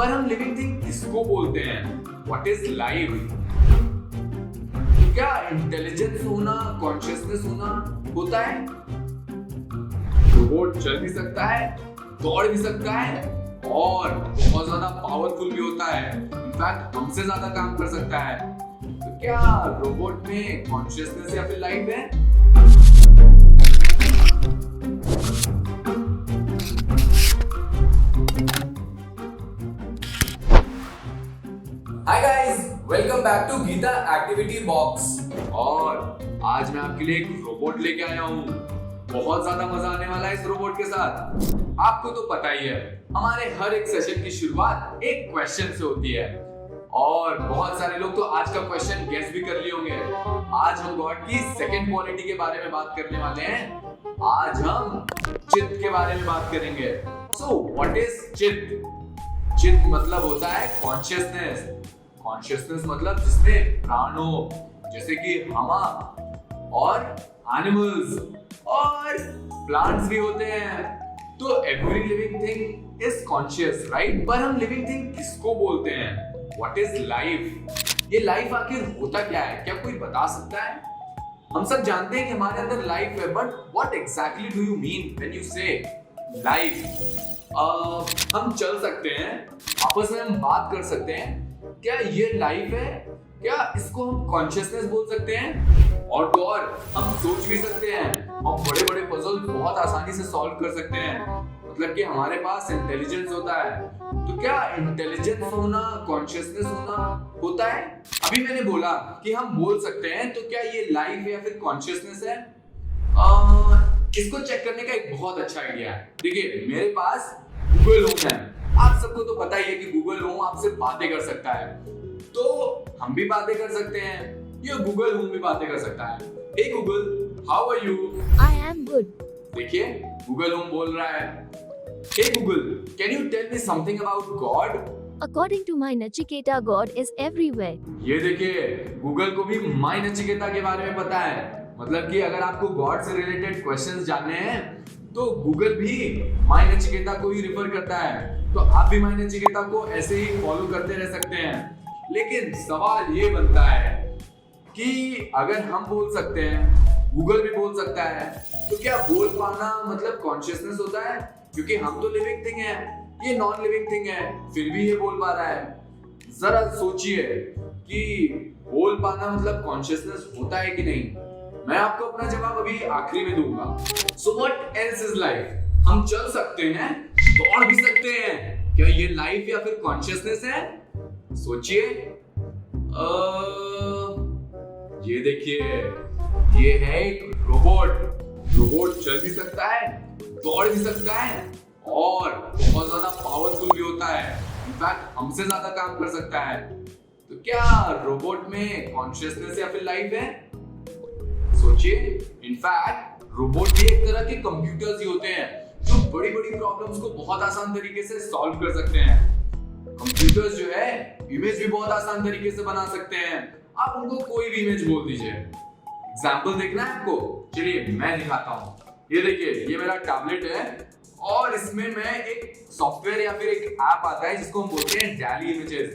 पर हम living thing किसको बोलते हैं? What is life? क्या इंटेलिजेंस होना, कॉन्शियसनेस होना होता है? रोबोट चल भी सकता है, दौड़ भी सकता है और बहुत ज्यादा पावरफुल भी होता है। इनफैक्ट हमसे ज्यादा काम कर सकता है। तो क्या रोबोट में कॉन्शियसनेस या फिर लाइफ है? Hi guys, welcome back to Geeta activity box. और आज मैं आपके लिए एक रोबोट लेके आया हूँ। बहुत ज्यादा मजा आने वाला है इस रोबोट के साथ। आपको तो पता ही है, हमारे हर एक सेशन की शुरुआत एक क्वेश्चन से होती है और बहुत सारे लोग तो आज का क्वेश्चन गेस भी कर लिए होंगे। आज हम गॉड की सेकंड क्वालिटी के बारे में बात करने वाले हैं। आज हम चित्त के बारे में बात करेंगे। सो व्हाट इज चित्त? चित्त मतलब होता है कॉन्शियसनेस। कॉन्शियसनेस मतलब जिसमें प्राण हो, जैसे कि हवा और एनिमल्स और प्लांट्स भी होते हैं। तो every living thing is conscious, right? पर हम लिविंग थिंग किसको बोलते हैं? What is life? ये लाइफ आखिर होता क्या है? क्या कोई बता सकता है? हम सब जानते हैं कि हमारे अंदर लाइफ है, but what exactly do you mean when you से लाइफ? हम चल सकते हैं, आपस में हम बात कर सकते हैं। क्या ये लाइफ है? क्या इसको हम कॉन्शियसनेस बोल सकते हैं? और तो और हम सोच भी सकते हैं और बड़े बड़े पजल बहुत आसानी से सॉल्व कर सकते हैं। मतलब कि हमारे पास इंटेलिजेंस होता है। तो क्या इंटेलिजेंस होना, कॉन्शियसनेस होना होता है? अभी मैंने बोला कि हम बोल सकते हैं, तो क्या ये लाइफ या फिर कॉन्शियसनेस है? इसको चेक करने का एक बहुत अच्छा आइडिया है। देखिए, मेरे पास गूगल होम है। आप सबको तो पता ही है कि गूगल होम आपसे बातें कर सकता है, तो हम भी बातें कर सकते हैं। ये गूगल होम भी बातें कर सकता है। Hey Google, how are you? I am good. देखिए, गूगल होम बोल रहा है, hey Google, can you tell me something about god? According to my Nachiketa, God is everywhere. ये देखिए, गूगल को भी माय नचिकेता के बारे में पता है। मतलब कि अगर आपको गॉड से रिलेटेड क्वेश्चंस जानने हैं, तो गूगल भी माय नचिकेता को ही रिफर करता है। तो आप भी माय नचिकेता को ऐसे ही फॉलो करते रह सकते हैं। लेकिन सवाल ये बनता है कि अगर हम बोल सकते हैं, गूगल भी बोल सकता है, तो क्या बोल पाना मतलब कॉन्शियसनेस होता है? क्योंकि हम तो लिविंग थिंग है, ये नॉन लिविंग थिंग है, फिर भी ये बोल पा रहा है। जरा सोचिए कि बोल पाना मतलब कॉन्शियसनेस होता है कि नहीं। मैं आपको अपना जवाब अभी आखिरी में दूंगा। So what else is life? हम चल सकते हैं, दौड़ भी सकते हैं। क्या ये लाइफ या फिर कॉन्शियसनेस है? सोचिए। ये देखिए, ये है एक रोबोट। रोबोट चल भी सकता है, दौड़ भी सकता है और बहुत ज्यादा पावरफुल भी होता है। इनफैक्ट हमसे ज्यादा काम कर सकता है। तो क्या रोबोट में कॉन्शियसनेस या फिर लाइफ है? सोचिए। इनफैक्ट रोबोट भी एक तरह के कंप्यूटर्स ही होते हैं जो बड़ी बड़ी प्रॉब्लम्स को बहुत आसान तरीके से सॉल्व कर सकते हैं। कंप्यूटर्स जो है, इमेज भी बहुत आसान तरीके से बना सकते हैं। आप उनको कोई भी इमेज बोल दीजिए। एग्जांपल देखना है आपको? चलिए मैं दिखाता हूँ। ये देखिए, ये मेरा टैबलेट है और इसमें मैं एक सॉफ्टवेयर या फिर एक ऐप आता है जिसको हम बोलते हैं डैली इमेजेस।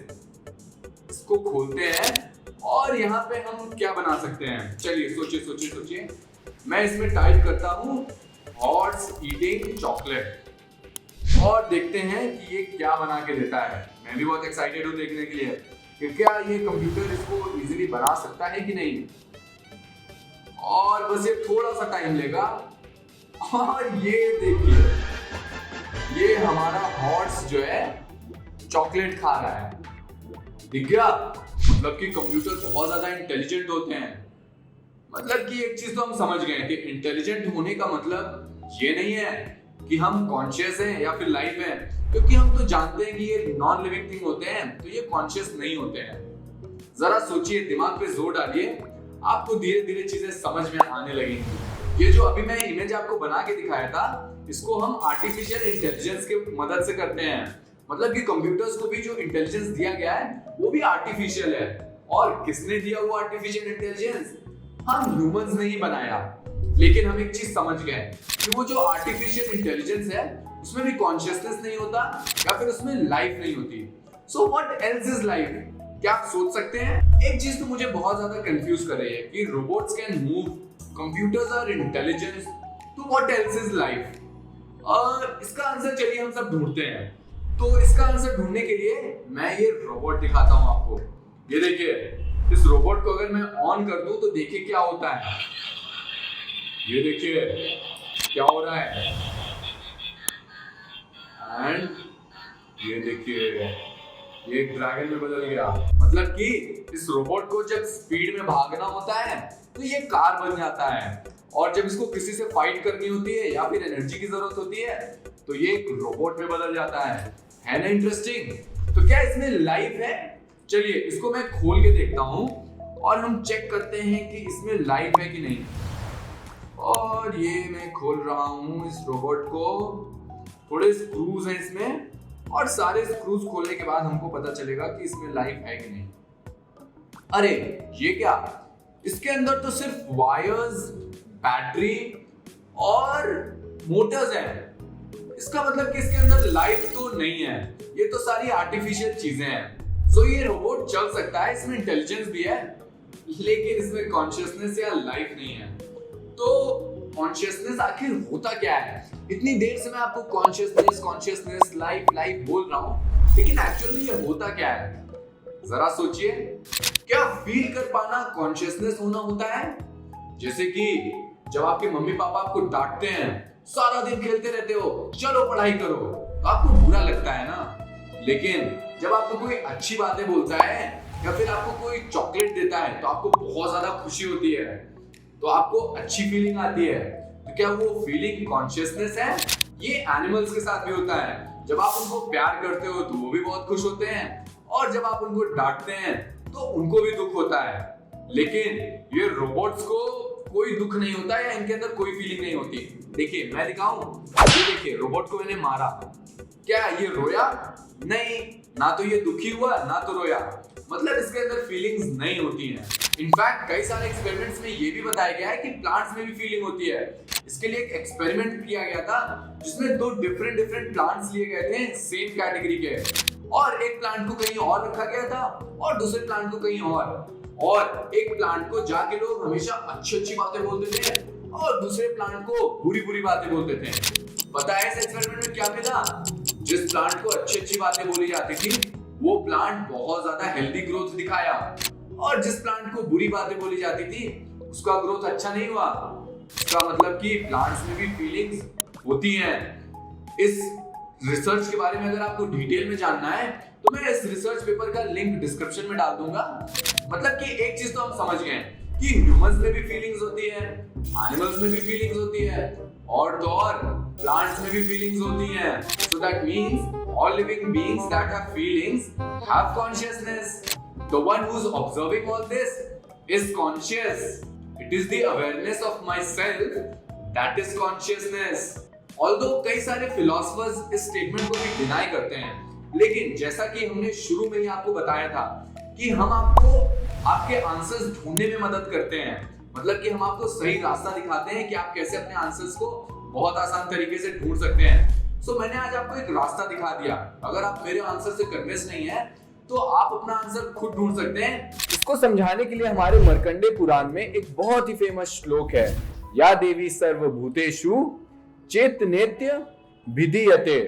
इसको खोलते हैं और यहाँ पे हम क्या बना सकते हैं? चलिए सोचिए। मैं इसमें टाइप करता हूँ हॉर्स ईटिंग चॉकलेट और देखते हैं कि ये क्या बना के देता है। मैं भी बहुत एक्साइटेड हूँ देखने के लिए कि क्या ये कंप्यूटर इसको इजीली बना सकता है कि नहीं। और बस ये थोड़ा सा टाइम लेगा और ये देखिए, ये हमारा हॉर्स जो है चॉकलेट खा रहा है। दिख गया? मतलब कि कंप्यूटर बहुत ज्यादा इंटेलिजेंट होते हैं। मतलब कि एक चीज तो हम समझ गए कि इंटेलिजेंट होने का मतलब ये नहीं है कि हम कॉन्शियस हैं या फिर लाइफ है, क्योंकि हम तो जानते हैं कि ये नॉन लिविंग थिंग होते हैं, तो ये कॉन्शियस नहीं होते हैं। जरा सोचिए, दिमाग पे जोर डालिए, आपको धीरे धीरे चीजें समझ में आने लगेंगी। ये जो अभी मैं इमेज आपको बना के दिखाया था, इसको हम आर्टिफिशियल इंटेलिजेंस के मदद से करते हैं। मतलब कि कंप्यूटर्स को भी जो इंटेलिजेंस दिया गया है वो भी आर्टिफिशियल है। और किसने दिया वो आर्टिफिशियल इंटेलिजेंस? हम ह्यूमंस ने ही बनाया। लेकिन हम एक चीज समझ गए कि वो जो आर्टिफिशियल इंटेलिजेंस है उसमें भी कॉन्शियसनेस नहीं होता या फिर उसमें लाइफ नहीं होती। So what else is life? क्या आप सोच सकते हैं? एक चीज तो मुझे बहुत ज्यादा कंफ्यूज कर रही है कि robots can move, computers are intelligent, तो व्हाट एल्स इज लाइफ? इसका आंसर चलिए हम सब ढूंढते हैं। तो इसका आंसर ढूंढने के लिए मैं ये रोबोट दिखाता हूं आपको। ये देखिए, इस रोबोट को अगर मैं ऑन कर दूं तो देखिए क्या होता है। ये देखिए क्या हो रहा है, एंड ये देखिए ये एक ड्रैगन में बदल गया। मतलब कि इस रोबोट को जब स्पीड में भागना होता है तो ये कार बन जाता है, और जब इसको किसी से फाइट करनी होती है या फिर एनर्जी की जरूरत होती है तो ये एक रोबोट में बदल जाता है ना इंटरेस्टिंग? तो क्या इसमें लाइफ है? चलिए इसको मैं खोल के देखता हूं और हम चेक करते हैं कि इसमें लाइफ है कि नहीं। और ये मैं खोल रहा हूं इस रोबोट को, थोड़े स्क्रूज हैं इसमें, और सारे स्क्रूज खोलने के बाद हमको पता चलेगा कि इसमें लाइफ है कि नहीं। अरे ये क्या, इसके अंदर तो सिर्फ वायर्स, बैटरी और मोटर्स हैं। इसका मतलब कि इसके अंदर लाइफ तो नहीं है, ये तो सारी आर्टिफिशियल चीजें हैं। सो ये रोबोट चल सकता है, इसमें इंटेलिजेंस भी है, लेकिन इसमें कॉन्शियसनेस या लाइफ नहीं है। तो कॉन्शियसनेस आखिर होता क्या है? इतनी देर से मैं आपको कॉन्शियसनेस लाइफ बोल रहा हूं, लेकिन एक्चुअली ये होता क्या है? जरा सोचिए, क्या फील कर पाना कॉन्शियसनेस होना होता है? जैसे कि जब आपके मम्मी पापा आपको डांटते हैं, सारा दिन खेलते रहते हो, चलो पढ़ाई करो, तो आपको बुरा लगता है ना। लेकिन जब आपको कोई अच्छी बातें बोलता है या फिर आपको कोई चॉकलेट देता है तो आपको बहुत ज्यादा खुशी होती है, तो आपको अच्छी फीलिंग आती है। तो क्या वो फीलिंग कॉन्शियसनेस है? ये एनिमल्स के साथ भी होता है। जब आप उनको प्यार करते हो तो वो भी बहुत खुश होते हैं, और जब आप उनको डांटते हैं तो उनको भी दुख होता है। लेकिन ये रोबोट्स को कोई दुख नहीं होता या इनके अंदर कोई फीलिंग नहीं होती। देखिए मैं दिखाऊं, ये देखिए रोबोट को मैंने मारा, क्या ये रोया? नहीं, ना तो ये दुखी हुआ ना तो रोया। मतलब इसके अंदर फीलिंग्स नहीं होती हैं। इनफैक्ट कई सारे एक्सपेरिमेंट्स में ये भी बताया गया है कि प्लांट्स में भी फीलिंग होती है। इसके लिए एक एक्सपेरिमेंट किया गया था जिसमें दो डिफरेंट प्लांट्स लिए गए थे सेम कैटेगरी के, और एक प्लांट को कहीं और रखा गया था और दूसरे प्लांट को कहीं और एक प्लांट को जाके लोग हमेशा अच्छी बातें बोलते थे और दूसरे प्लांट को बुरी बातें बोलते थे। पता है इस एक्सपेरिमेंट में क्या मिला? जिस प्लांट को अच्छी बातें बोली जाती थी वो प्लांट बहुत ज्यादा हेल्दी ग्रोथ दिखाया, और जिस प्लांट को बुरी बातें बोली जाती थी उसका ग्रोथ अच्छा नहीं हुआ। इसका मतलब कि प्लांट्स में भी फीलिंग्स होती हैं। इस रिसर्च के बारे में अगर आपको डिटेल में जानना है तो मैं इस रिसर्च पेपर का लिंक डिस्क्रिप्शन में डाल दूंगा। मतलब कि एक चीज तो हम समझ गए कि ह्यूमंस में भी फीलिंग्स होती है, एनिमल्स में भी फीलिंग्स होती है, और तो और प्लांट्स में भी फीलिंग्स होती हैं। So that means all living beings that have feelings have consciousness. The one who's observing all this is conscious. It is the awareness of myself that is consciousness. Although कई सारे philosophers इस statement को भी deny करते हैं, लेकिन जैसा कि हमने शुरू में ही आपको बताया था कि हम आपको आपके आंसर्स ढूंढने में मदद करते हैं। मतलब कि हम आपको सही रास्ता दिखाते हैं कि आप कैसे अपने आंसर्स को बहुत आसान तरीके से ढूंढ सकते हैं। सो मैंने आज आपको एक रास्ता दिखा दिया। अगर आप मेरे आंसर से कन्विंस नहीं है तो आप अपना आंसर खुद ढूंढ सकते हैं। इसको समझाने के लिए हमारे मार्कंडेय पुराण में एक बहुत ही फेमस श्लोक है, या देवी सर्वभूतेषु चेतनेत्य भिधीयते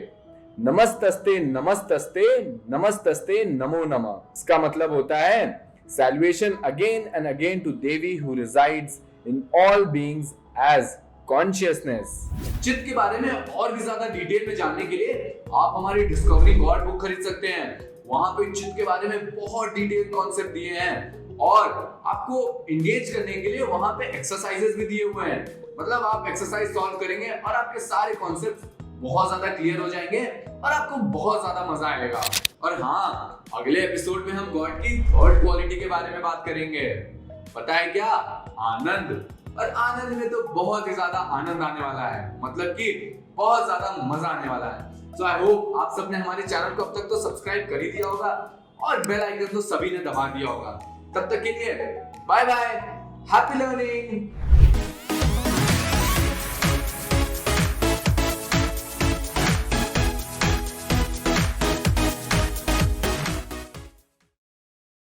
नमस्तस्ते नमस्तस्ते नमस्तस्ते नमो नमः। इसका मतलब होता है salvation again and again to Devi who resides in all beings as consciousness. चित्त के बारे में और भी ज्यादा डिटेल में जानने के लिए आप हमारी डिस्कवरी गॉड बुक खरीद सकते हैं। वहां पे चित्त के बारे में बहुत डिटेल कॉन्सेप्ट दिए हैं, और आपको इंगेज करने के लिए वहां पे एक्सरसाइजेस भी दिए हुए हैं। मतलब आप एक्सरसाइज सॉल्व करेंगे और आपके सारे कॉन्सेप्ट बहुत ज्यादा क्लियर हो जाएंगे और आपको बहुत ज्यादा मजा आएगा। और हाँ, अगले एपिसोड में हम गॉड की थर्ड क्वालिटी के बारे में बात करेंगे। पता है क्या? आनंद। और आनंद में तो बहुत ही ज्यादा आनंद आने वाला है, मतलब कि बहुत ज्यादा मजा आने वाला है। सो आई होप आप सबने हमारे चैनल को अब तक तो सब्सक्राइब कर ही दिया होगा और बेल आइकन तो सभी ने दबा दिया होगा। तब तक के लिए बाय बाय, हैप्पी लर्निंग।